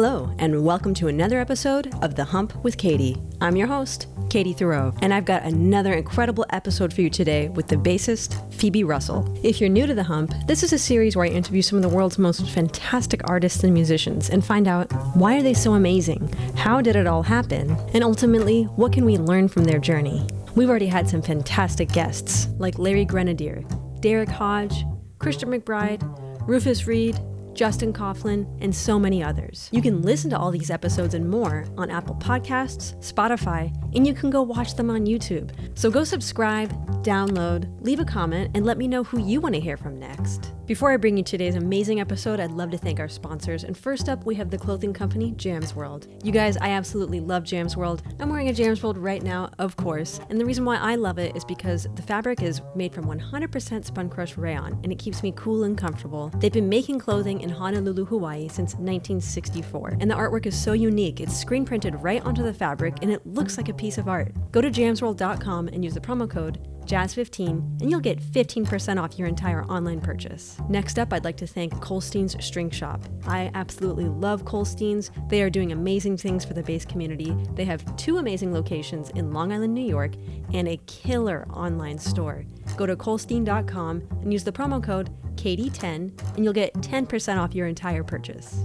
Hello, and welcome to another episode of The Hump with Katie. I'm your host, Katiethiroux, and I've got another incredible episode for you today with the bassist, Phoebe Russell. If you're new to The Hump, this is a series where I interview some of the world's most fantastic artists and musicians and find out why are they so amazing, how did it all happen, and ultimately, what can we learn from their journey? We've already had some fantastic guests like Larry Grenadier, Derek Hodge, Christian McBride, Rufus Reed, Justin Coughlin, and so many others. You can listen to all these episodes and more on Apple Podcasts, Spotify, and you can go watch them on YouTube. So go subscribe, download, leave a comment, and let me know who you want to hear from next. Before I bring you today's amazing episode, I'd love to thank our sponsors. And first up, we have the clothing company, Jams World. You guys, I absolutely love Jams World. I'm wearing a Jams World right now, of course. And the reason why I love it is because the fabric is made from 100% spun crushed rayon, and it keeps me cool and comfortable. They've been making clothing in Honolulu, Hawaii since 1964. And the artwork is so unique. It's screen printed right onto the fabric, and it looks like a piece of art. Go to jamsworld.com and use the promo code Jazz15 and you'll get 15% off your entire online purchase. Next up, I'd like to thank Colstein's String Shop. I absolutely love Colstein's. They are doing amazing things for the bass community. They have 2 amazing locations in Long Island, New York, and a killer online store. Go to colstein.com and use the promo code KD10 and you'll get 10% off your entire purchase.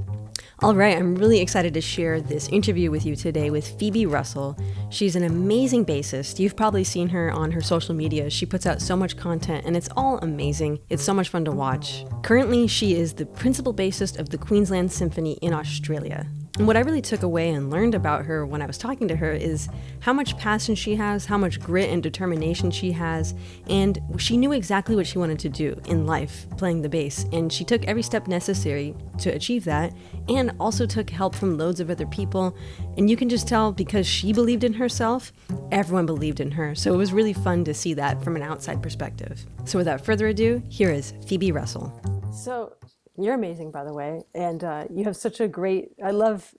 All right, I'm really excited to share this interview with you today with Phoebe Russell. She's an amazing bassist. You've probably seen her on her social media. She puts out so much content and it's all amazing. It's so much fun to watch. Currently, she is the principal bassist of the Queensland Symphony in Australia. And what I really took away and learned about her when I was talking to her is how much passion she has, how much grit and determination she has, and she knew exactly what she wanted to do in life, playing the bass, and she took every step necessary to achieve that, and also took help from loads of other people, and you can just tell because she believed in herself, everyone believed in her, so it was really fun to see that from an outside perspective. So without further ado, here is Phoebe Russell. So, you're amazing, by the way, and you have such a great. I love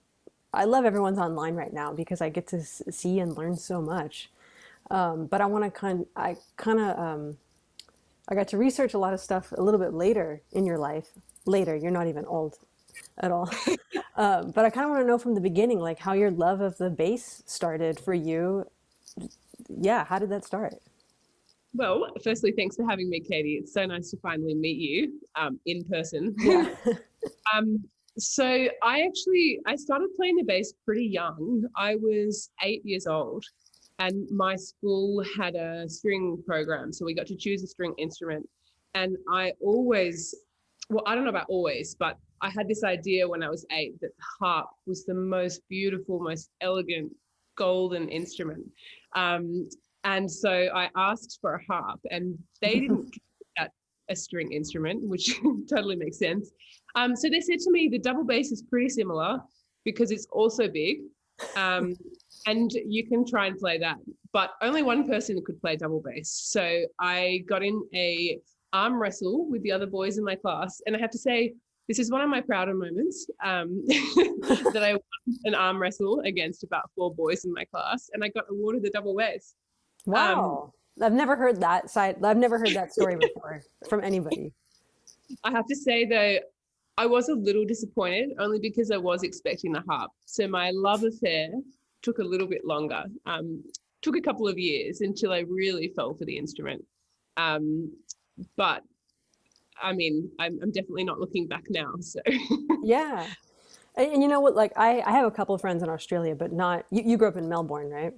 everyone's online right now because I get to see and learn so much. But I want to I got to research a lot of stuff a little bit later in your life. Later, you're not even old at all. But I kind of want to know from the beginning, like how your love of the bass started for you. Yeah, how did that start? Well, firstly, thanks for having me, Katie. It's so nice to finally meet you in person. Yeah. So I started playing the bass pretty young. I was 8 years old and my school had a string program. So we got to choose a string instrument. And I don't know about always, but I had this idea when I was 8 that the harp was the most beautiful, most elegant, golden instrument. And so I asked for a harp and they didn't get that a string instrument, which totally makes sense. So they said to me, the double bass is pretty similar because it's also big and you can try and play that. But only one person could play double bass. So I got in a arm wrestle with the other boys in my class. And I have to say, this is one of my prouder moments that I won an arm wrestle against about 4 boys in my class. And I got awarded the double bass. Wow. I've never heard that side. I've never heard that story before from anybody. I have to say though, I was a little disappointed only because I was expecting the harp. So my love affair took a little bit longer. Took a couple of years until I really fell for the instrument. But I mean, I'm definitely not looking back now. So Yeah. And you know what, like I have a couple of friends in Australia, but not, you grew up in Melbourne, right?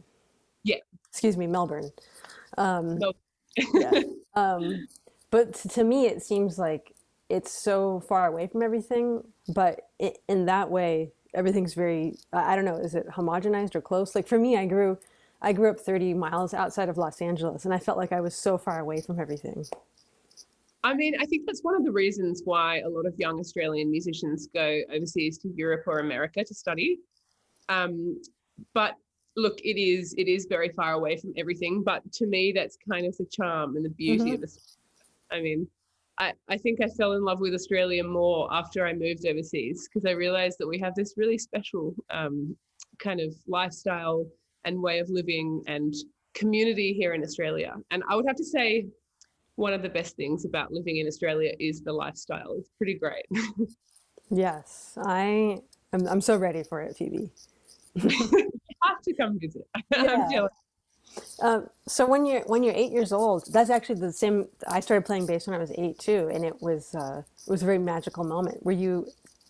Yeah. Excuse me, Melbourne. No. Yeah. But to me, it seems like it's so far away from everything, but in that way, everything's very, I don't know, is it homogenized or close? Like for me, I grew up 30 miles outside of Los Angeles, and I felt like I was so far away from everything. I mean, I think that's one of the reasons why a lot of young Australian musicians go overseas to Europe or America to study. But look, it is very far away from everything. But to me, that's kind of the charm and the beauty of Australia. I mean, I think I fell in love with Australia more after I moved overseas because I realized that we have this really special kind of lifestyle and way of living and community here in Australia. And I would have to say one of the best things about living in Australia is the lifestyle. It's pretty great. Yes, I I'm so ready for it, Phoebe. You have to come visit. I'm Yeah. jealous. So when you're 8 years old, that's actually the same. I started playing bass when I was 8 too, and it was a very magical moment.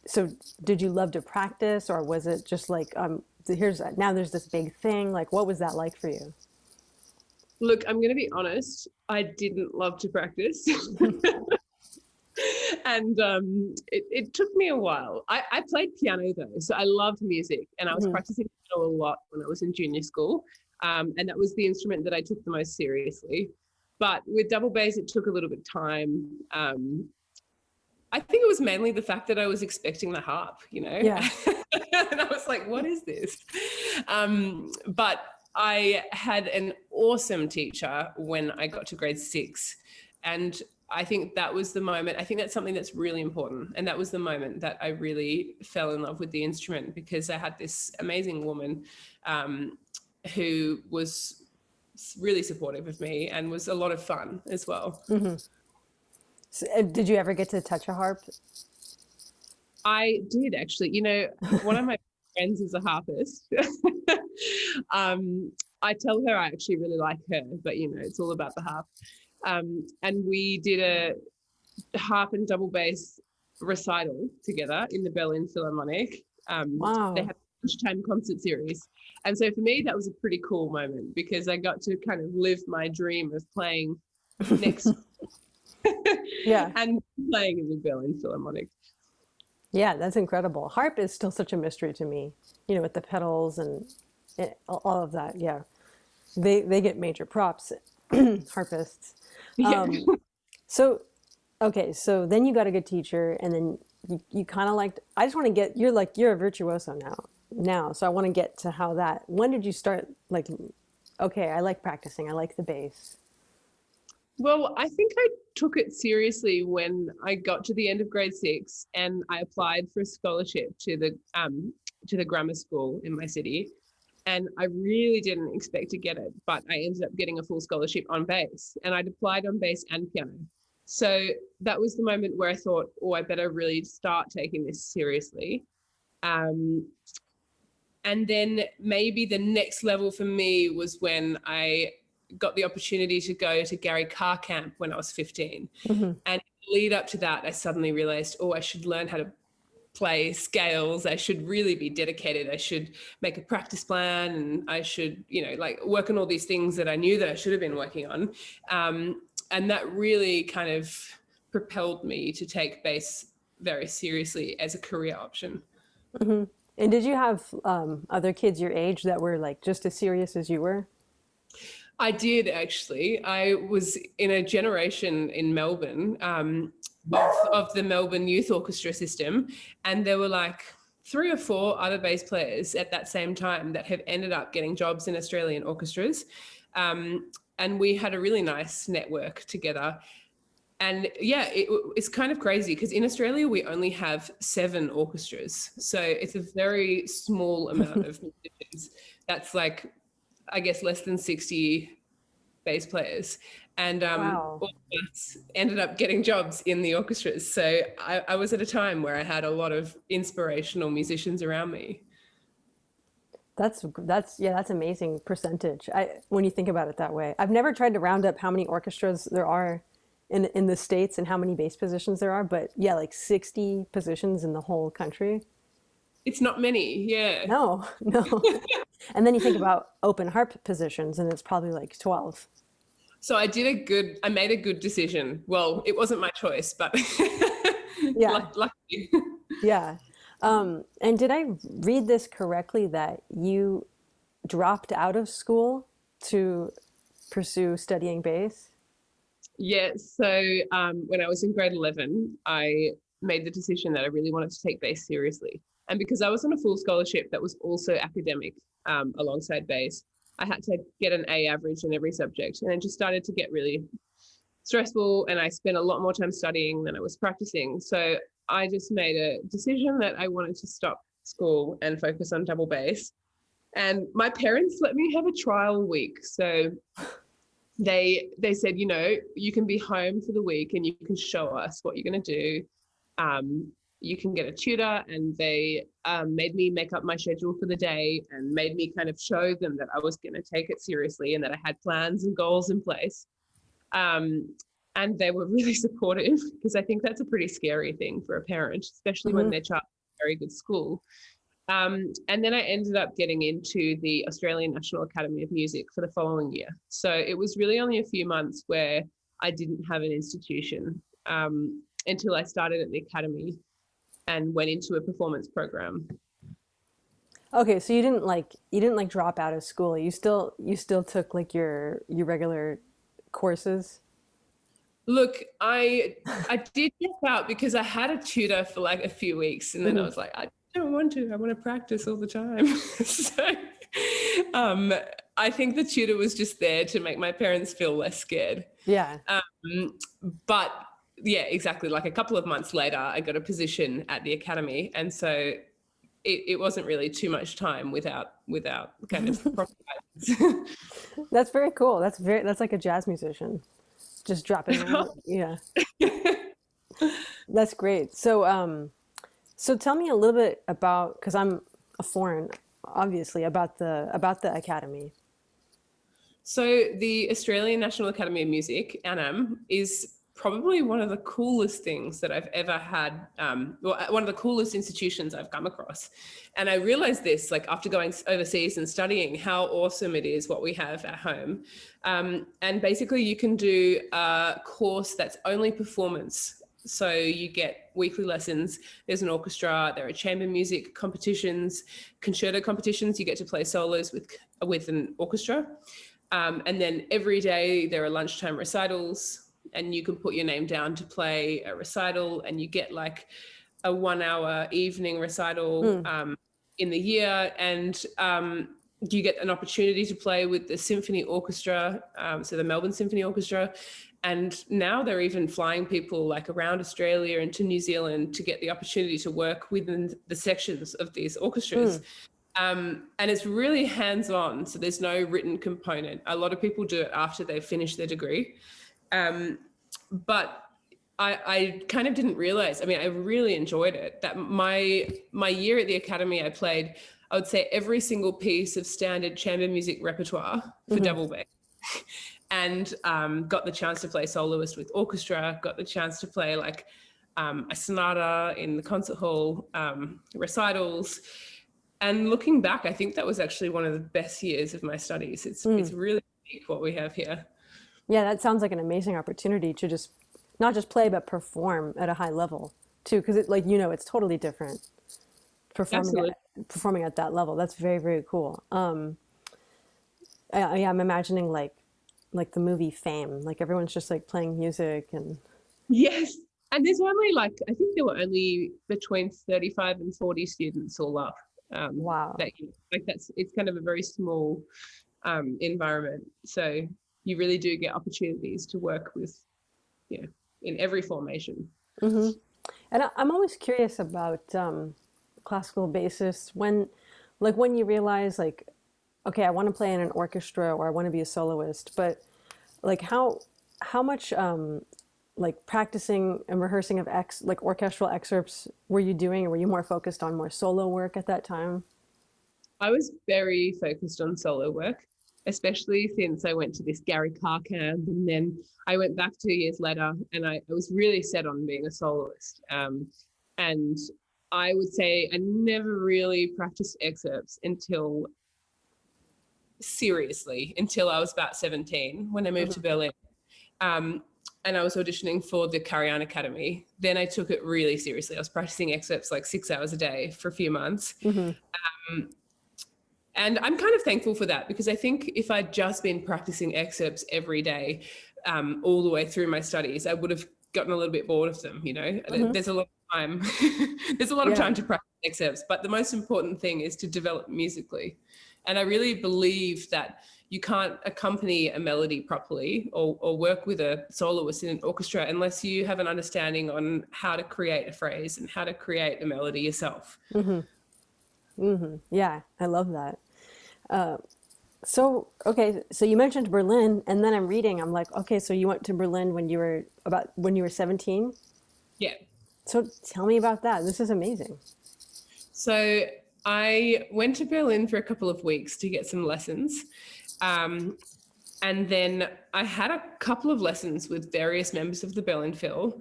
So did you love to practice, or was it just like there's this big thing? Like, what was that like for you? Look, I'm going to be honest. I didn't love to practice. And it took me a while. I played piano though, so I loved music, and I was Mhm. practicing piano a lot when I was in junior school, and that was the instrument that I took the most seriously. But with double bass, it took a little bit of time. I think it was mainly the fact that I was expecting the harp, Yeah. and I was like, "What is this?" But I had an awesome teacher when I got to grade 6, and I think that was the moment. I think that's something that's really important. And that was the moment that I really fell in love with the instrument, because I had this amazing woman who was really supportive of me and was a lot of fun as well. Hmm. So, did you ever get to touch a harp? I did actually, one of my friends is a harpist. I tell her I actually really like her, but it's all about the harp. And we did a harp and double bass recital together in the Berlin Philharmonic. They Wow. had a lunchtime concert series. And so for me, that was a pretty cool moment, because I got to kind of live my dream of playing next Yeah. and playing in the Berlin Philharmonic. Yeah, that's incredible. Harp is still such a mystery to me, with the pedals and all of that. Yeah. They get major props, harpists. Yeah. So, okay, so then you got a good teacher, and then you kind of liked, I just want to get, you're a virtuoso now. So I want to get to when did you start like, okay, I like practicing. I like the bass. Well, I think I took it seriously when I got to the end of grade 6 and I applied for a scholarship to the grammar school in my city. And I really didn't expect to get it, but I ended up getting a full scholarship on bass, and I'd applied on bass and piano. So that was the moment where I thought, oh, I better really start taking this seriously. Um, and then maybe the next level for me was when I got the opportunity to go to Gary Karr camp when I was 15. Hmm. And lead up to that, I suddenly realized, oh, I should learn how to play scales. I should really be dedicated. I should make a practice plan, and I should, like work on all these things that I knew that I should have been working on. And that really kind of propelled me to take bass very seriously as a career option. Hmm. And did you have other kids your age that were like just as serious as you were? I did actually. I was in a generation in Melbourne of the Melbourne Youth Orchestra system, and there were like 3 or 4 other bass players at that same time that have ended up getting jobs in Australian orchestras. And we had a really nice network together. And yeah, it's kind of crazy, because in Australia, we only have 7 orchestras. So it's a very small amount of musicians. That's like, I guess, less than 60 bass players. And Wow. all of us ended up getting jobs in the orchestras. So I was at a time where I had a lot of inspirational musicians around me. That's amazing percentage. When you think about it that way. I've never tried to round up how many orchestras there are in the States and how many bass positions there are, but yeah, like 60 positions in the whole country. It's not many, yeah. No, no. And then you think about open harp positions and it's probably like 12. So I made a good decision. Well, it wasn't my choice, but Yeah, luckily. yeah. And did I read this correctly that you dropped out of school to pursue studying bass? Yeah, so when I was in grade 11, I made the decision that I really wanted to take bass seriously. And because I was on a full scholarship that was also academic alongside bass, I had to get an A average in every subject. And it just started to get really stressful, and I spent a lot more time studying than I was practicing. So I just made a decision that I wanted to stop school and focus on double bass. And my parents let me have a trial week. So they said, you can be home for the week and you can show us what you're going to do. you can get a tutor, and they made me make up my schedule for the day and made me kind of show them that I was going to take it seriously and that I had plans and goals in place. And they were really supportive, because I think that's a pretty scary thing for a parent, especially when their child is in a very good school. And then I ended up getting into the Australian National Academy of Music for the following year. So it was really only a few months where I didn't have an institution until I started at the academy and went into a performance program. Okay, so you didn't like drop out of school. You still took like your regular courses. Look, I did drop out because I had a tutor for like a few weeks, and then I was like, I don't want to. I want to practice all the time. So I think the tutor was just there to make my parents feel less scared. Yeah. But yeah, exactly. Like a couple of months later, I got a position at the academy, and so it wasn't really too much time without kind of proper guidance. That's very cool. That's like a jazz musician, just dropping out. Yeah. That's great. So so tell me a little bit about, because I'm a foreign, obviously, about the academy. So the Australian National Academy of Music, ANAM, is probably one of the coolest things that I've ever had, one of the coolest institutions I've come across. And I realized this, like, after going overseas and studying, how awesome it is what we have at home. And basically you can do a course that's only performance. So you get weekly lessons, there's an orchestra, there are chamber music competitions, concerto competitions, you get to play solos with an orchestra. And then every day there are lunchtime recitals, and you can put your name down to play a recital, and you get like a 1 hour evening recital in the year. And you get an opportunity to play with the symphony orchestra, so the Melbourne Symphony Orchestra. And now they're even flying people like around Australia and to New Zealand to get the opportunity to work within the sections of these orchestras. And it's really hands-on, so there's no written component. A lot of people do it after they've finished their degree. But I kind of didn't realize, I mean, I really enjoyed it. That my year at the academy, I played, I would say, every single piece of standard chamber music repertoire for double bass. And got the chance to play soloist with orchestra, got the chance to play like a sonata in the concert hall, recitals. And looking back, I think that was actually one of the best years of my studies. It's really unique what we have here. Yeah, that sounds like an amazing opportunity to just not just play, but perform at a high level too. Because it's totally different performing at that level. That's very, very cool. I'm imagining like the movie Fame, like everyone's just like playing music and. Yes. And there's only I think there were only between 35 and 40 students all up. Wow. It's kind of a very small environment. So you really do get opportunities to work with, in every formation. And I'm always curious about classical bassists when you realize like, okay, I want to play in an orchestra or I want to be a soloist, but like how much like practicing and rehearsing of orchestral excerpts were you doing, or were you more focused on more solo work at that time? I was very focused on solo work, especially since I went to this Gary Karr camp, and then I went back 2 years later, and I was really set on being a soloist. And I would say I never really practiced excerpts until I was about 17 when I moved to Berlin. And I was auditioning for the Krajan Academy. Then I took it really seriously. I was practicing excerpts like 6 hours a day for a few months. And I'm kind of thankful for that, because I think if I'd just been practicing excerpts every day all the way through my studies, I would have gotten a little bit bored of them. There's a lot of time. There's a lot of time to practice excerpts, but the most important thing is to develop musically. And I really believe that you can't accompany a melody properly or work with a soloist in an orchestra unless you have an understanding on how to create a phrase and how to create a melody yourself. Yeah, I love that. So you mentioned Berlin, and then I'm like, okay, so you went to Berlin when you were 17? Yeah. So tell me about that. This is amazing. So I went to Berlin for a couple of weeks to get some lessons. And then I had a couple of lessons with various members of the Berlin Phil.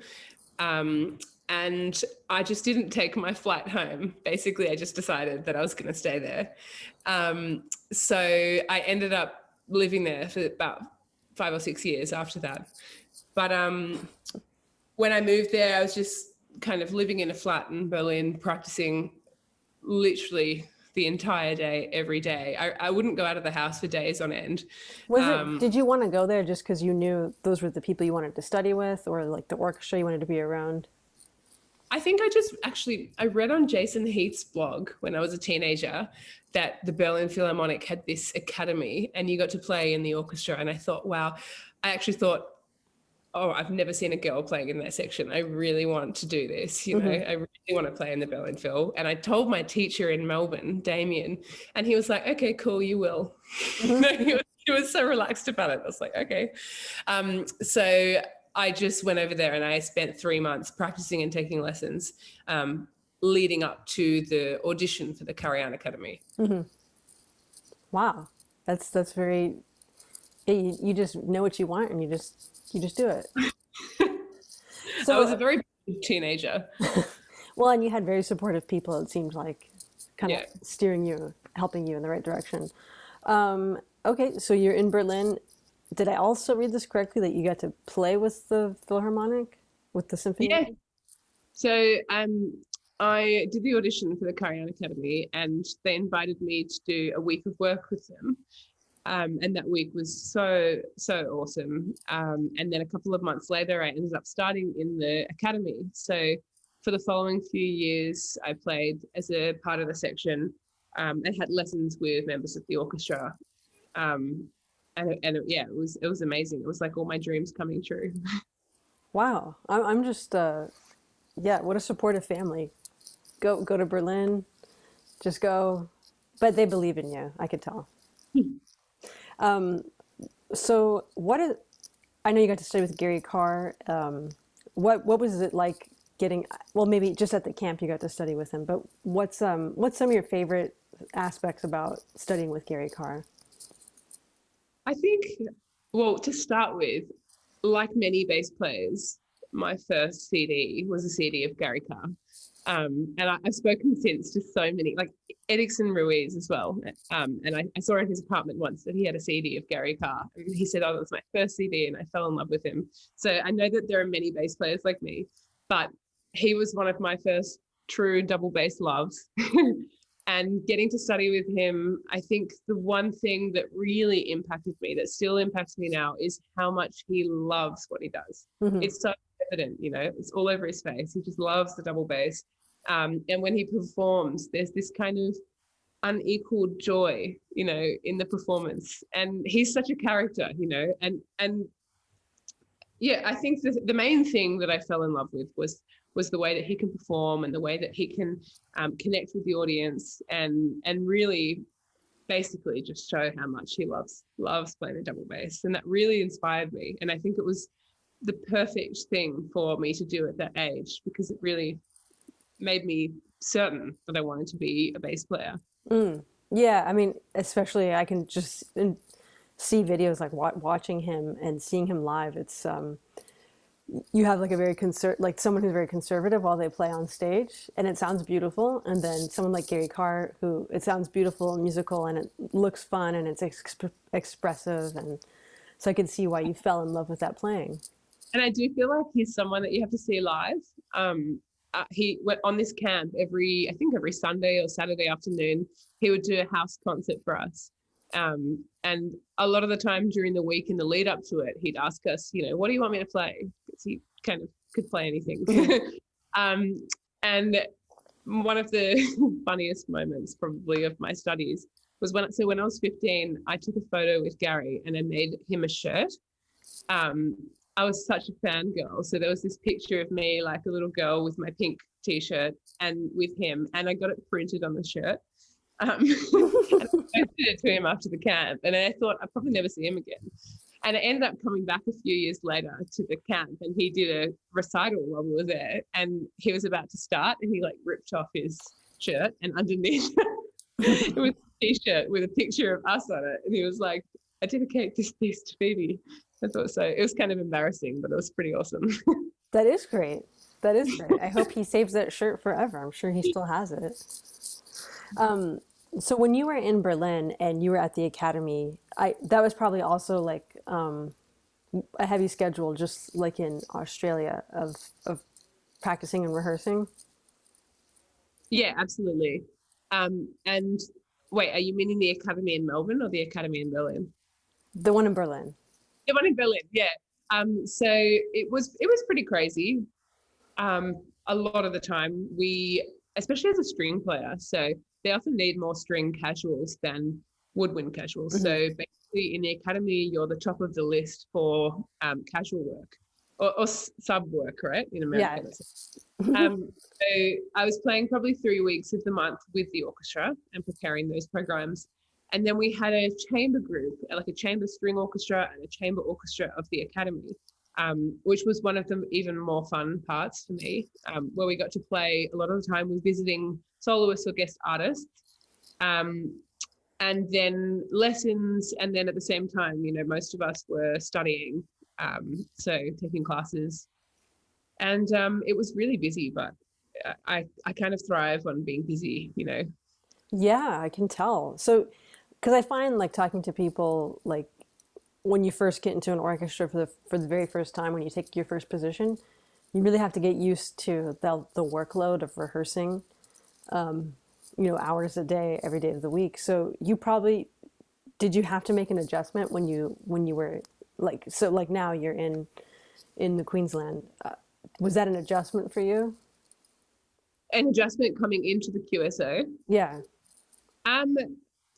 And I just didn't take my flight home. Basically, I just decided that I was going to stay there. So I ended up living there for about 5 or 6 years after that. But when I moved there, I was just kind of living in a flat in Berlin, practicing literally the entire day, every day. I wouldn't go out of the house for days on end. Did you want to go there just because you knew those were the people you wanted to study with, or like the orchestra you wanted to be around? I think I read on Jason Heath's blog when I was a teenager that the Berlin Philharmonic had this academy and you got to play in the orchestra. And I thought, wow, I actually thought, oh, I've never seen a girl playing in that section. I really want to do this, you know, I really want to play in the Berlin Phil. And I told my teacher in Melbourne, Damien, and he was like, okay, cool, you will. He was so relaxed about it. I was like, okay. So I just went over there and I spent 3 months practicing and taking lessons, leading up to the audition for the Krajan Academy. Wow. That's very, you just know what you want and you just do it. So I was a very teenager. Well, and you had very supportive people, it seems like, kind of steering you, helping you in the right direction. Okay, so you're in Berlin. Did I also read this correctly that you got to play with the Philharmonic, with the symphony? Yeah. So I did the audition for the Krajan Academy and they invited me to do a week of work with them. And that week was so awesome. And then a couple of months later, I ended up starting in the academy. So for the following few years, I played as a part of the section and had lessons with members of the orchestra. It was amazing. It was like all my dreams coming true. Wow. I'm just, what a supportive family. Go to Berlin, just go. But they believe in you, I could tell. So I know you got to study with Gary Karr. What was it like getting, well, maybe just at the camp you got to study with him, but what's some of your favorite aspects about studying with Gary Karr? I think, well, to start with, like many bass players, my first CD was a CD of Gary Karr. And I've spoken since to so many, like Edison Ruiz as well. And I saw in his apartment once that he had a CD of Gary Karr. And he said, oh, that was my first CD and I fell in love with him. So I know that there are many bass players like me, but he was one of my first true double bass loves. And getting to study with him, I think the one thing that really impacted me, that still impacts me now, is how much he loves what he does. It's so evident, you know, it's all over his face. He just loves the double bass. And when he performs, there's this kind of unequaled joy, you know, in the performance. And he's such a character, you know, and yeah, I think the main thing that I fell in love with was the way that he can perform and the way that he can connect with the audience and really basically just show how much he loves playing the double bass. And that really inspired me. And I think it was the perfect thing for me to do at that age, because it really made me certain that I wanted to be a bass player. Yeah, I mean, especially I can just see videos like watching him and seeing him live. It's you have like a very like someone who's very conservative while they play on stage, and it sounds beautiful. And then someone like Gary Karr, who it sounds beautiful and musical, and it looks fun, and it's expressive, and so I could see why you fell in love with that playing. And I do feel like he's someone that you have to see live. He went on this camp every Sunday or Saturday afternoon. He would do a house concert for us. And a lot of the time during the week in the lead up to it, he'd ask us, you know, what do you want me to play? Because he kind of could play anything. And one of the funniest moments probably of my studies was when I was 15, I took a photo with Gary and I made him a shirt. I was such a fangirl. So there was this picture of me, like a little girl with my pink t-shirt and with him, and I got it printed on the shirt. And I posted it to him after the camp, and I thought I'd probably never see him again. And I ended up coming back a few years later to the camp, and he did a recital while we were there, and he was about to start and he like ripped off his shirt, and underneath it was a t-shirt with a picture of us on it, and he was like, I dedicate this piece to Phoebe. I thought so. It was kind of embarrassing, but it was pretty awesome. That is great. That is great. I hope he saves that shirt forever. I'm sure he still has it. So when you were in Berlin and you were at the academy, that was probably also like a heavy schedule, just like in Australia, of practicing and rehearsing. Yeah, absolutely. And wait, are you meaning the academy in Melbourne or the academy in Berlin? The one in Berlin. The one in Berlin, yeah. So it was pretty crazy. A lot of the time, especially as a string player, so they often need more string casuals than woodwind casuals. Mm-hmm. So basically in the academy, you're the top of the list for casual work or sub work, right? In America. Yeah. So I was playing probably 3 weeks of the month with the orchestra and preparing those programs. And then we had a chamber group, like a chamber string orchestra and a chamber orchestra of the academy, which was one of the even more fun parts for me, where we got to play a lot of the time with visiting soloists or guest artists, and then lessons. And then at the same time, most of us were studying, so taking classes. And it was really busy, but I kind of thrive on being busy, Yeah, I can tell. So, because I find like talking to people, like when you first get into an orchestra for the very first time, when you take your first position, you really have to get used to the workload of rehearsing, hours a day, every day of the week. So did you have to make an adjustment when you were like now you're in the Queensland? Was that an adjustment for you? An adjustment coming into the QSO? Yeah.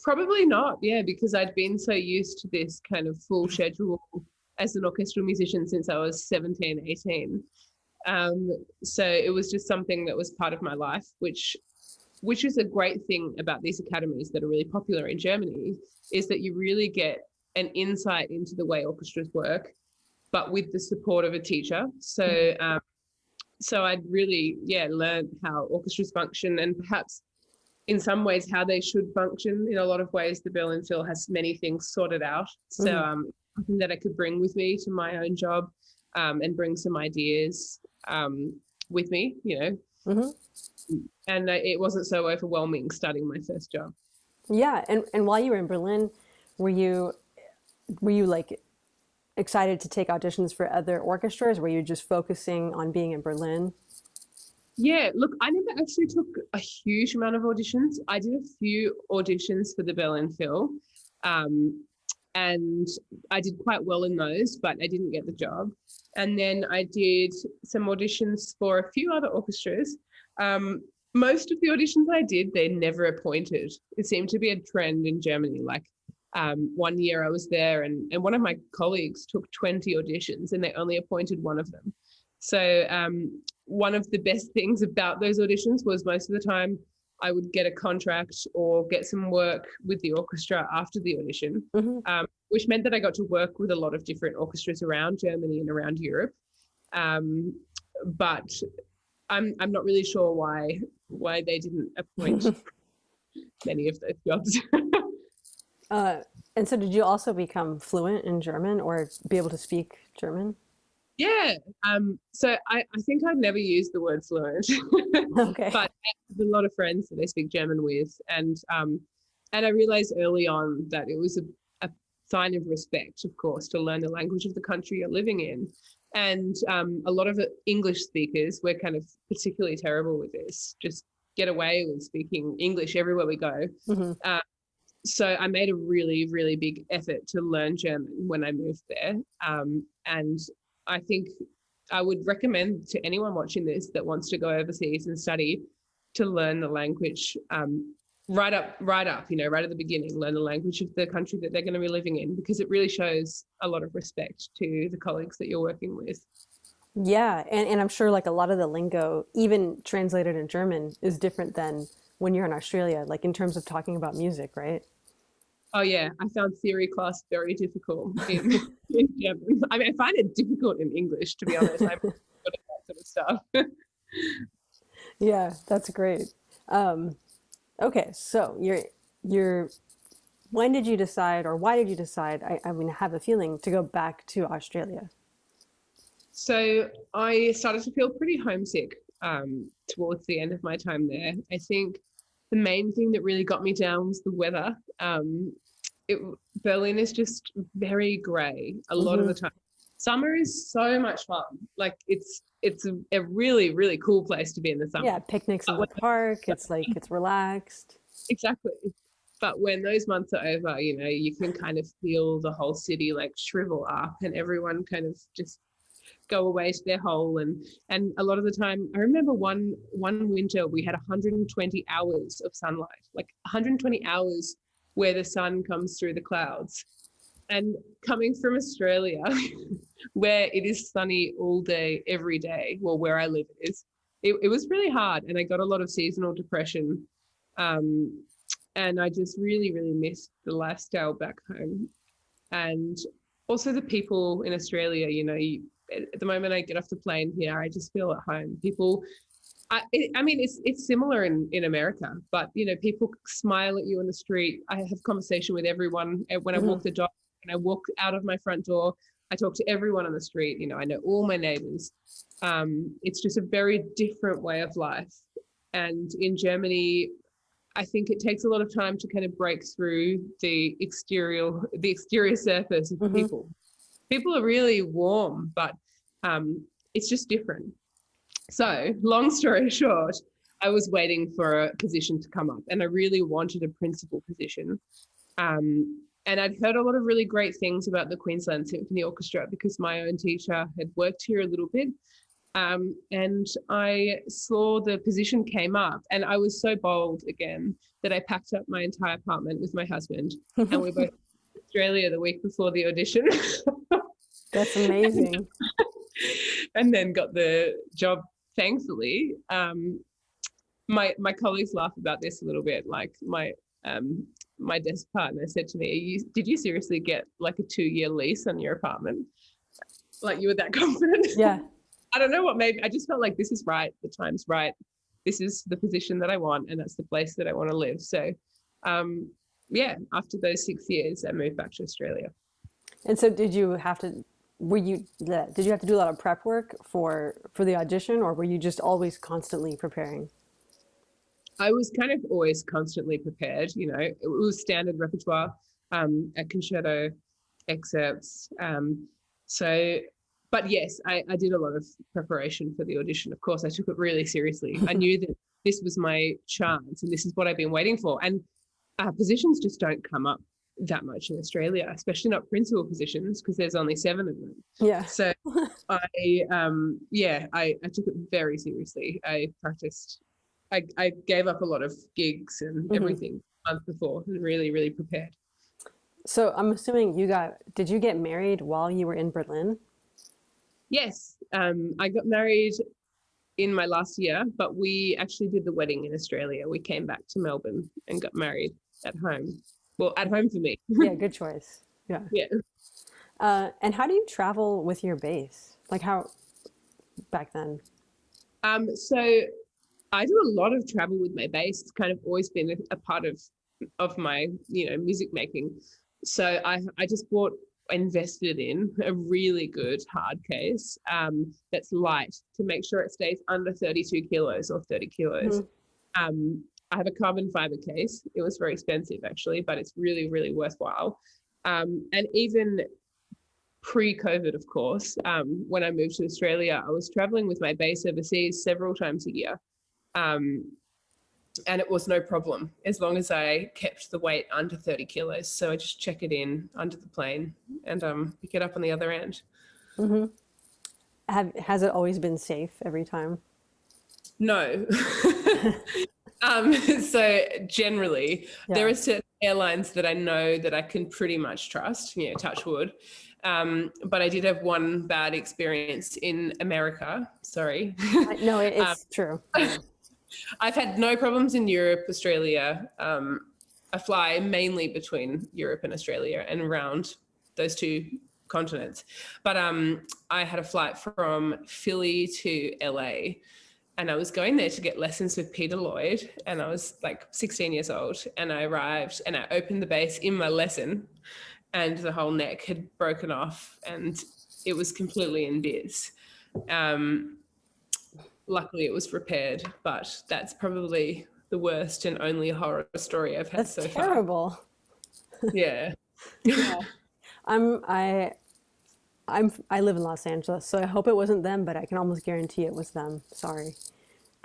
Probably not, yeah, because I'd been so used to this kind of full schedule as an orchestral musician since I was 17, 18. So it was just something that was part of my life, which is a great thing about these academies that are really popular in Germany, is that you really get an insight into the way orchestras work, but with the support of a teacher. So I'd really, learned how orchestras function, and perhaps in some ways how they should function. In a lot of ways, the Berlin Phil has many things sorted out. So something that I could bring with me to my own job, and bring some ideas with me, And it wasn't so overwhelming starting my first job. Yeah, and while you were in Berlin, were you like excited to take auditions for other orchestras? Were you just focusing on being in Berlin? Yeah, look, I never actually took a huge amount of auditions. I did a few auditions for the Berlin Phil, and I did quite well in those, but I didn't get the job. And then I did some auditions for a few other orchestras. Most of the auditions I did, they never appointed. It seemed to be a trend in Germany. Like one year I was there, and one of my colleagues took 20 auditions and they only appointed one of them. So one of the best things about those auditions was most of the time I would get a contract or get some work with the orchestra after the audition, which meant that I got to work with a lot of different orchestras around Germany and around Europe. But I'm not really sure why they didn't appoint many of those jobs. And so did you also become fluent in German or be able to speak German? Yeah. So I think I've never used the word fluent, okay. But I have a lot of friends that I speak German with. And I realized early on that it was a sign of respect, of course, to learn the language of the country you're living in. And a lot of English speakers, we're kind of particularly terrible with this, just get away with speaking English everywhere we go. So I made a really, really big effort to learn German when I moved there. And I think I would recommend to anyone watching this that wants to go overseas and study to learn the language right up, right at the beginning, learn the language of the country that they're going to be living in, because it really shows a lot of respect to the colleagues that you're working with. Yeah, and I'm sure like a lot of the lingo, even translated in German, is different than when you're in Australia, like in terms of talking about music, right? Oh yeah, I found theory class very difficult in German. I mean, I find it difficult in English, to be honest. I'm good at that sort of stuff. Yeah, that's great. Okay, so you're when did you decide, or why did you decide? I mean, I have a feeling to go back to Australia. So I started to feel pretty homesick towards the end of my time there. I think the main thing that really got me down was the weather. It, Berlin is just very grey a lot of the time. Summer is so much fun. Like it's a really, really cool place to be in the summer. Yeah, picnics in the park. It's like it's relaxed. Exactly. But when those months are over, you know, you can kind of feel the whole city like shrivel up and everyone kind of just go away to their hole. And a lot of the time, I remember one winter we had 120 hours of sunlight, like 120 hours where the sun comes through the clouds. And coming from Australia, where it is sunny all day, every day, well, where I live it was really hard. And I got a lot of seasonal depression. And I just really, really missed the lifestyle back home. And also the people in Australia, you know, at the moment I get off the plane here, I just feel at home. People, I mean, it's similar in America, but, you know, people smile at you in the street. I have conversation with everyone when I walk the dog, when I walk out of my front door. I talk to everyone on the street. You know, I know all my neighbors. It's just a very different way of life. And in Germany, I think it takes a lot of time to kind of break through the exterior surface of people. People are really warm, but it's just different. So long story short, I was waiting for a position to come up and I really wanted a principal position. And I'd heard a lot of really great things about the Queensland Symphony Orchestra because my own teacher had worked here a little bit. And I saw the position came up and I was so bold again that I packed up my entire apartment with my husband and we both to Australia the week before the audition. That's amazing. And then got the job, thankfully. My colleagues laugh about this a little bit. Like my desk partner said to me, did you seriously get like a 2-year lease on your apartment? Like you were that confident? Yeah. I don't know what made me. I just felt like this is right. The time's right. This is the position that I want, and that's the place that I want to live. So, yeah, after those 6 years, I moved back to Australia. And so, did you have to do a lot of prep work for the audition, or were you just always constantly preparing? I was kind of always constantly prepared. You know, it was standard repertoire, a concerto excerpts. But yes, I did a lot of preparation for the audition. Of course, I took it really seriously. I knew that this was my chance and this is what I've been waiting for. And positions just don't come up that much in Australia, especially not principal positions because there's only 7 of them. Yeah. So I took it very seriously. I practiced. I gave up a lot of gigs and everything a month before and really, really prepared. So I'm assuming did you get married while you were in Berlin? Yes, I got married in my last year, but we actually did the wedding in Australia. We came back to Melbourne and got married at home. Well, at home for me. Yeah, good choice. Yeah. Yeah. And how do you travel with your bass? Like how back then? So I do a lot of travel with my bass. It's kind of always been a part of my, you know, music making. So I just invested in a really good hard case that's light to make sure it stays under 32 kilos or 30 kilos. I have a carbon fiber case. It was very expensive actually, but it's really, really worthwhile. And even pre-COVID, of course, when I moved to Australia, I was traveling with my bass overseas several times a year. And it was no problem as long as I kept the weight under 30 kilos. So I just check it in under the plane and pick it up on the other end. Has it always been safe every time? No. So generally, there are certain airlines that I know that I can pretty much trust, you know, touch wood. But I did have one bad experience in America. Sorry. No, it's true. I've had no problems in Europe, Australia. I fly mainly between Europe and Australia and around those two continents. But I had a flight from Philly to LA, and I was going there to get lessons with Peter Lloyd, and I was like 16 years old, and I arrived and I opened the bass in my lesson, and the whole neck had broken off and it was completely in bits. Luckily it was repaired, but that's probably the worst and only horror story I've had so far. That's terrible. Yeah. Yeah. I live in Los Angeles, so I hope it wasn't them, but I can almost guarantee it was them. Sorry.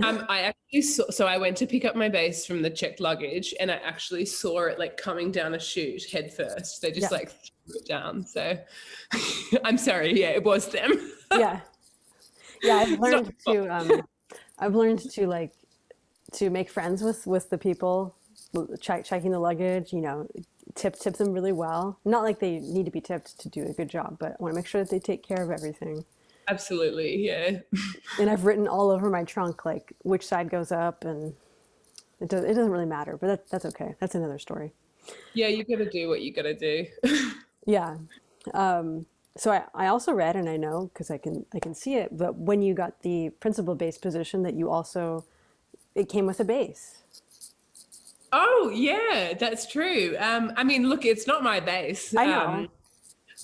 I actually saw, so I went to pick up my bass from the checked luggage, and I actually saw it like coming down a chute head first. They just like threw it down. So I'm sorry. Yeah, it was them. Yeah. I've learned to like to make friends with the people checking the luggage. You know, tip them really well. Not like they need to be tipped to do a good job, but I want to make sure that they take care of everything. Absolutely, yeah. And I've written all over my trunk like which side goes up, and it doesn't really matter, but that's okay. That's another story. Yeah, you got to do what you got to do. Yeah. So I also read, and I know because I can see it, but when you got the principal bass position, that you also it came with a bass. Oh yeah, that's true. I mean, look, it's not my bass. I know.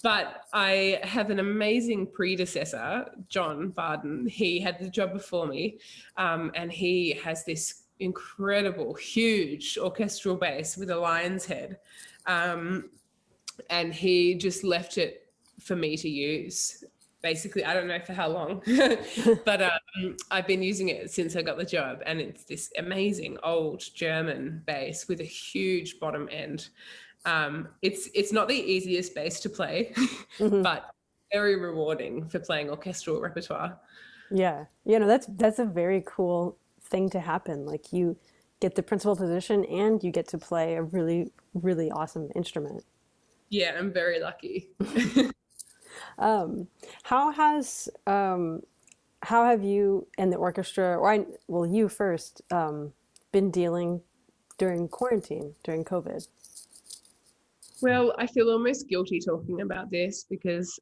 But I have an amazing predecessor, John Barden. He had the job before me, and he has this incredible, huge orchestral bass with a lion's head. And he just left it for me to use. Basically, I don't know for how long, but I've been using it since I got the job, and it's this amazing old German bass with a huge bottom end. It's not the easiest bass to play, but very rewarding for playing orchestral repertoire. Yeah, you know, that's a very cool thing to happen. Like you get the principal position and you get to play a really, really awesome instrument. Yeah, I'm very lucky. How have you and the orchestra, or you first, been dealing during quarantine, during COVID? Well, I feel almost guilty talking about this because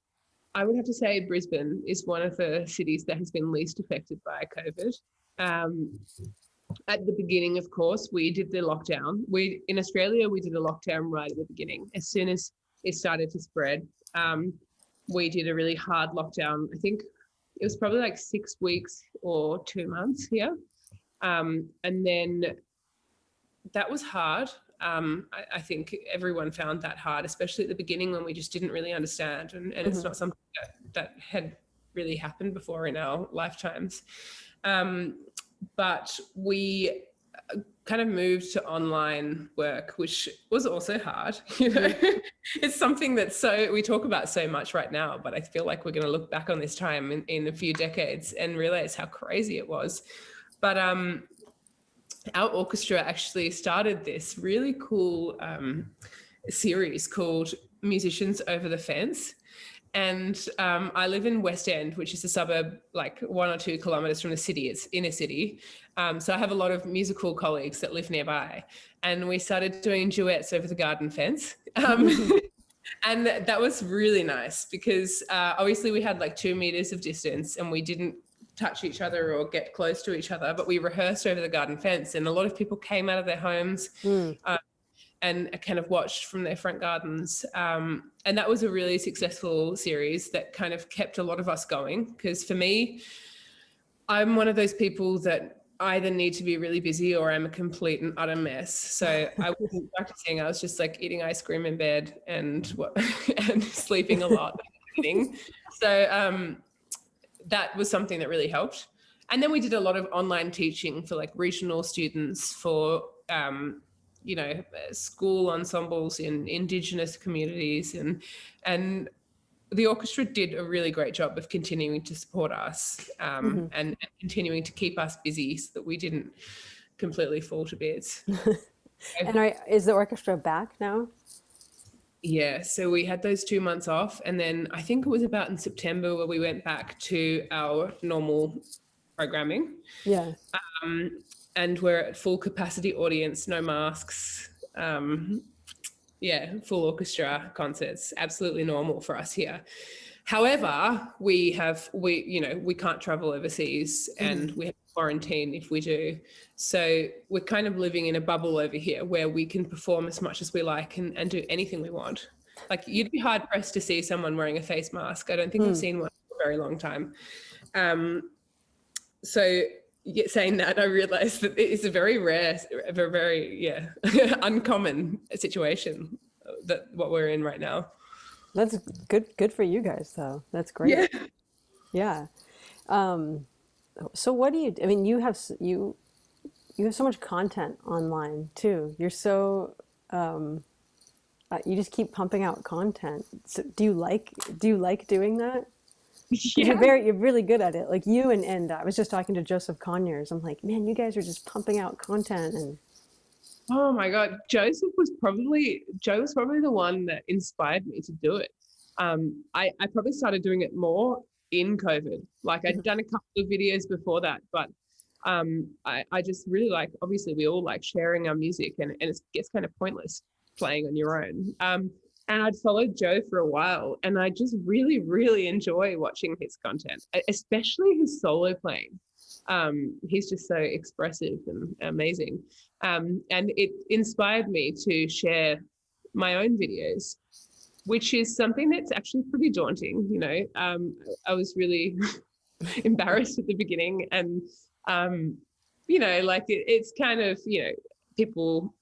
I would have to say Brisbane is one of the cities that has been least affected by COVID. At the beginning, of course, we did the lockdown. In Australia, we did a lockdown right at the beginning. As soon as it started to spread, we did a really hard lockdown. I think it was probably like 6 weeks or 2 months here. And then that was hard. I think everyone found that hard, especially at the beginning when we just didn't really understand. And it's not something that had really happened before in our lifetimes. But we kind of moved to online work, which was also hard. You know, it's something that's we talk about so much right now, but I feel like we're going to look back on this time in a few decades and realize how crazy it was. But our orchestra actually started this really cool series called Musicians Over the Fence. And I live in West End, which is a suburb like 1 or 2 kilometres from the city. It's inner city. So I have a lot of musical colleagues that live nearby. And we started doing duets over the garden fence. And that was really nice because obviously we had like 2 meters of distance and we didn't touch each other or get close to each other, but we rehearsed over the garden fence, and a lot of people came out of their homes and kind of watched from their front gardens. And that was a really successful series that kind of kept a lot of us going, because for me, I'm one of those people that either need to be really busy or I'm a complete and utter mess. So I wasn't practicing. I was just like eating ice cream in bed and sleeping a lot and eating. So that was something that really helped. And then we did a lot of online teaching for like regional students, for school ensembles in Indigenous communities, and the orchestra did a really great job of continuing to support us and continuing to keep us busy so that we didn't completely fall to bits. And is the orchestra back now? Yeah, so we had those 2 months off, and then I think it was about in September where we went back to our normal programming. Yeah. And we're at full capacity audience, no masks. Full orchestra concerts, absolutely normal for us here. However, we can't travel overseas, and we have to quarantine if we do. So we're kind of living in a bubble over here where we can perform as much as we like and do anything we want. Like, you'd be hard pressed to see someone wearing a face mask. I don't think I've seen one for a very long time. So saying that, I realized that it is a very rare, uncommon situation that what we're in right now. That's good for you guys, though. That's great. Yeah. So what do you, I mean, you have so much content online too. You're so, you just keep pumping out content. So do you like doing that? Yeah. You're really good at it. Like you and I was just talking to Joseph Conyers. I'm like, man, you guys are just pumping out content. And oh my God, Joe was probably the one that inspired me to do it. I probably started doing it more in COVID. Like, I'd done a couple of videos before that, but I just really like, obviously we all like sharing our music, and it gets kind of pointless playing on your own. And I'd followed Joe for a while, and I just really, really enjoy watching his content, especially his solo playing. He's just so expressive and amazing. And it inspired me to share my own videos, which is something that's actually pretty daunting. You know, I was really embarrassed at the beginning, and, you know, like it's kind of, you know, people,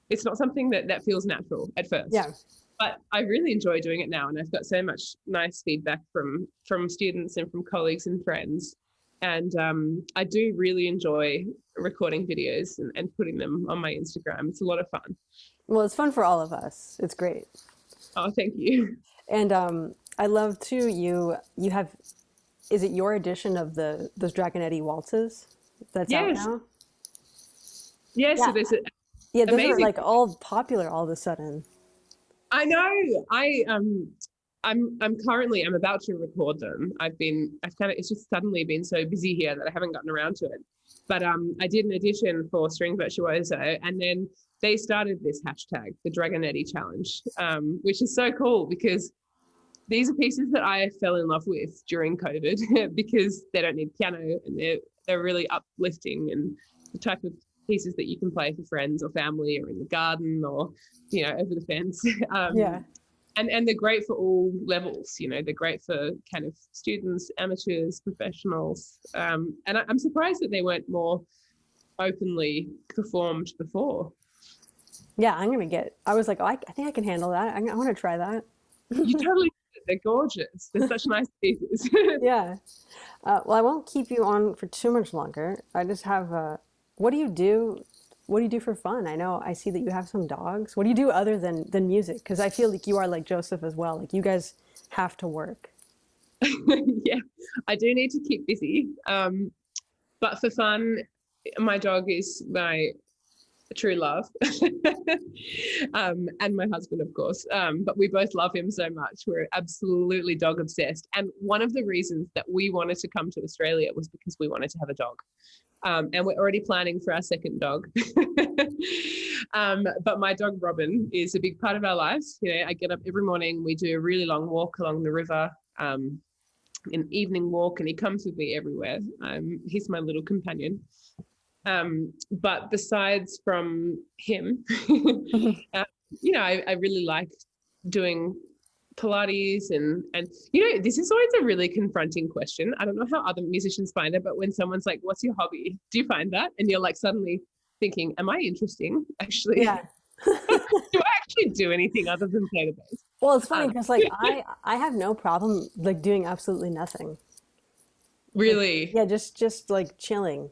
it's not something that feels natural at first. yeah. But I really enjoy doing it now, and I've got so much nice feedback from students and from colleagues and friends. And I do really enjoy recording videos and putting them on my Instagram. It's a lot of fun. Well, it's fun for all of us. It's great. Oh, thank you. And I love too, you have, is it your edition of those Dragonetti waltzes that's out now? Yeah, so there's yeah, those are like all popular all of a sudden. I know. I'm currently, I'm about to record them. It's just suddenly been so busy here that I haven't gotten around to it. But I did an audition for String Virtuoso, and then they started this hashtag, the Dragonetti Challenge, which is so cool because these are pieces that I fell in love with during COVID because they don't need piano, and they're really uplifting, and the type of pieces that you can play for friends or family or in the garden or, you know, over the fence. And they're great for all levels, you know, they're great for kind of students, amateurs, professionals. And I'm surprised that they weren't more openly performed before. Yeah, I was like, oh, I think I can handle that. I want to try that. You totally, they're gorgeous. They're such nice pieces. Yeah. Well, I won't keep you on for too much longer. I just have, what do you do? What do you do for fun? I see that you have some dogs. What do you do other than music? Because I feel like you are like Joseph as well. Like, you guys have to work. Yeah, I do need to keep busy. But for fun, my dog is my true love. And my husband, of course. But we both love him so much. We're absolutely dog obsessed. And one of the reasons that we wanted to come to Australia was because we wanted to have a dog. And we're already planning for our second dog. But my dog Robin is a big part of our lives. You know, I get up every morning, we do a really long walk along the river, an evening walk, and he comes with me everywhere. He's my little companion. But besides from him, you know, I really like doing Pilates and you know, this is always a really confronting question. I don't know how other musicians find it, but when someone's like, what's your hobby? Do you find that? And you're like suddenly thinking, am I interesting actually? Yeah. Do I actually do anything other than play the bass? Well, it's funny because like I have no problem like doing absolutely nothing. Really? Like, yeah, just like chilling.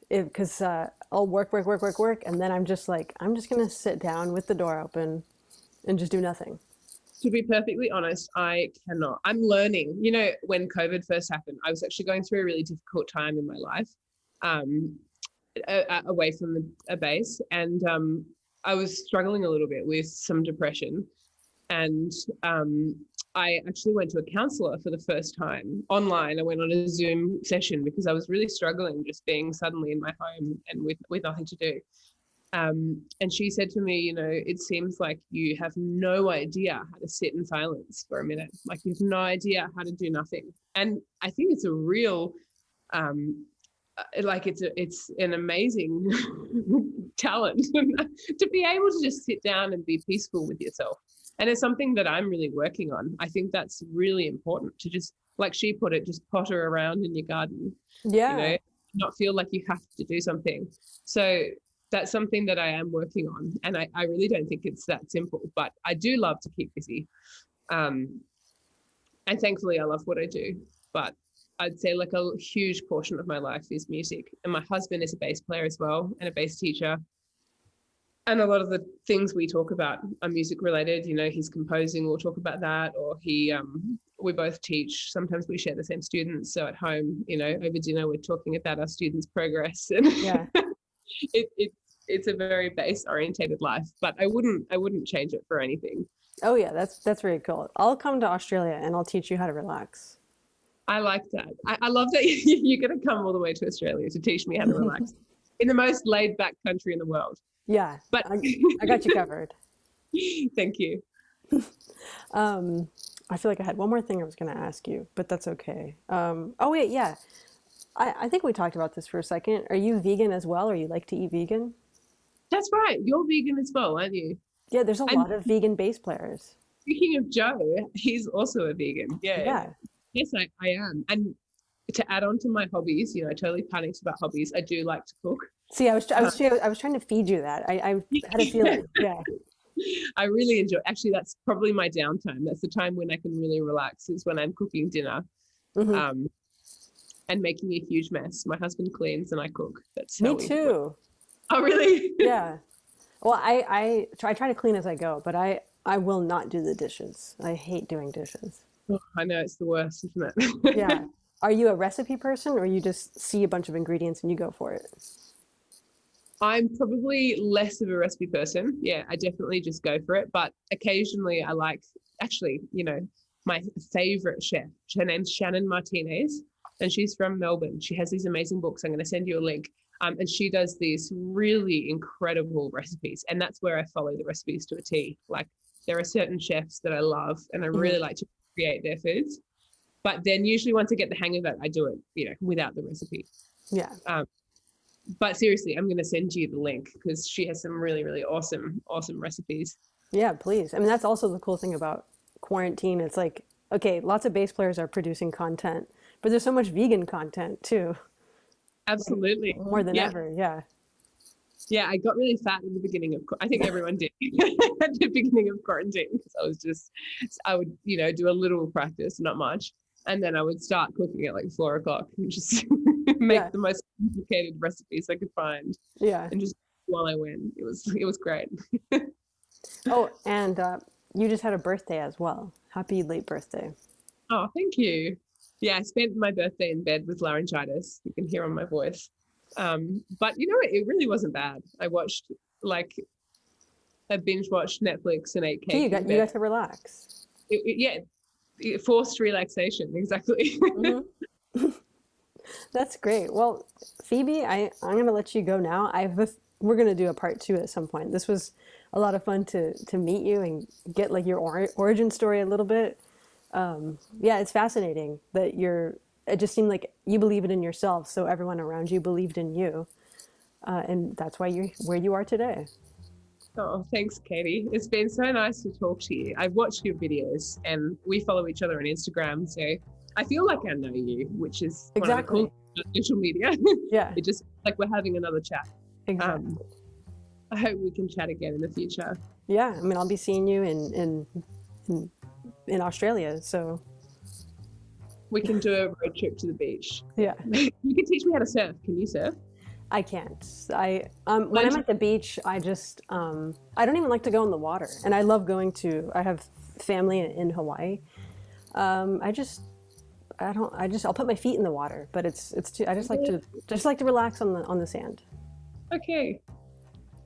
Because I'll work, and then I'm just gonna sit down with the door open and just do nothing. To be perfectly honest, I cannot. I'm learning. You know, when COVID first happened, I was actually going through a really difficult time in my life, away from a bass, and I was struggling a little bit with some depression, and I actually went to a counselor for the first time online. I went on a Zoom session because I was really struggling just being suddenly in my home and with nothing to do. And she said to me, it seems like you have no idea how to sit in silence for a minute. Like you have no idea how to do nothing. And I think it's a real, it's an amazing talent to be able to just sit down and be peaceful with yourself. And it's something that I'm really working on. I think that's really important to just, like she put it, just potter around in your garden. Yeah. Not feel like you have to do something. So that's something that I am working on. And I really don't think it's that simple, but I do love to keep busy. And thankfully I love what I do. But I'd say like a huge portion of my life is music. And my husband is a bass player as well and a bass teacher. And a lot of the things we talk about are music related. He's composing, we'll talk about that, or we both teach. Sometimes we share the same students. So at home, over dinner, we're talking about our students' progress. And yeah. It's a very bass orientated life, but I wouldn't change it for anything. Oh yeah, that's very cool. I'll come to Australia and I'll teach you how to relax. I like that. I love that you're going to come all the way to Australia to teach me how to relax in the most laid back country in the world. Yeah, but I got you covered. Thank you. I feel like I had one more thing I was going to ask you, but that's okay. Oh wait, yeah. I think we talked about this for a second. Are you vegan as well, or you like to eat vegan? That's right. You're vegan as well, aren't you? Yeah, there's a lot of vegan bass players. Speaking of Joe, he's also a vegan. Yeah. Yes, I am. And to add on to my hobbies, I totally panicked about hobbies. I do like to cook. See, I was trying to feed you that. I had a feeling. Yeah. I really enjoy. Actually, that's probably my downtime. That's the time when I can really relax. Is when I'm cooking dinner, and making a huge mess. My husband cleans and I cook. That's me too. Oh, really? Yeah. Well, I try to clean as I go, but I will not do the dishes. I hate doing dishes. Oh, I know, it's the worst, isn't it? Yeah. Are you a recipe person, or you just see a bunch of ingredients and you go for it? I'm probably less of a recipe person. Yeah, I definitely just go for it. But occasionally I like, actually, my favorite chef, her name's Shannon Martinez, and she's from Melbourne. She has these amazing books. I'm going to send you a link. And she does these really incredible recipes. And that's where I follow the recipes to a T. Like there are certain chefs that I love and I really like to create their foods. But then usually once I get the hang of it, I do it, without the recipe. Yeah. But seriously, I'm going to send you the link because she has some really, really awesome recipes. Yeah, please. I mean, that's also the cool thing about quarantine. It's like, okay, lots of bass players are producing content, but there's so much vegan content too. Absolutely. Like, more than ever. Yeah. Yeah. I got really fat in the beginning of, I think everyone did at the beginning of quarantine because I would, do a little practice, not much. And then I would start cooking at like 4 o'clock and just make the most complicated recipes I could find. Yeah. And just while I went, it was great. Oh, and you just had a birthday as well. Happy late birthday. Oh, thank you. Yeah, I spent my birthday in bed with laryngitis. You can hear on my voice. But it really wasn't bad. I watched I binge watched Netflix and ate cake. So you got to relax. Forced relaxation, exactly. Mm-hmm. That's great. Well, Phoebe, I'm going to let you go now. We're going to do a part 2 at some point. This was a lot of fun to meet you and get like your origin story a little bit. Yeah, it's fascinating that it just seemed like you believe it in yourself, so everyone around you believed in you. And that's why you're where you are today. Oh, thanks, Katie. It's been so nice to talk to you. I've watched your videos and we follow each other on Instagram, so I feel like I know you, which is exactly one of the cool social media. Yeah. It just like we're having another chat. Exactly. I hope we can chat again in the future. Yeah, I mean, I'll be seeing you in Australia, so we can do a road trip to the beach. Yeah. You can teach me how to surf. Can you surf? I can't. When I'm at the beach, I just I don't even like to go in the water, and I love going to. I have family in Hawaii. I'll put my feet in the water, but it's too. I just like to relax on the sand. Okay.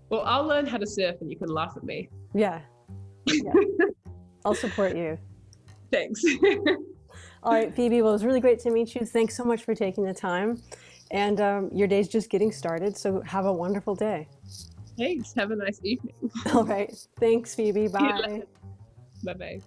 Well, I'll learn how to surf, and you can laugh at me. Yeah. I'll support you. Thanks. All right, Phoebe. Well, it was really great to meet you. Thanks so much for taking the time. And your day's just getting started, so have a wonderful day. Thanks. Have a nice evening. All right. Thanks, Phoebe. See you Bye. later. Bye-bye.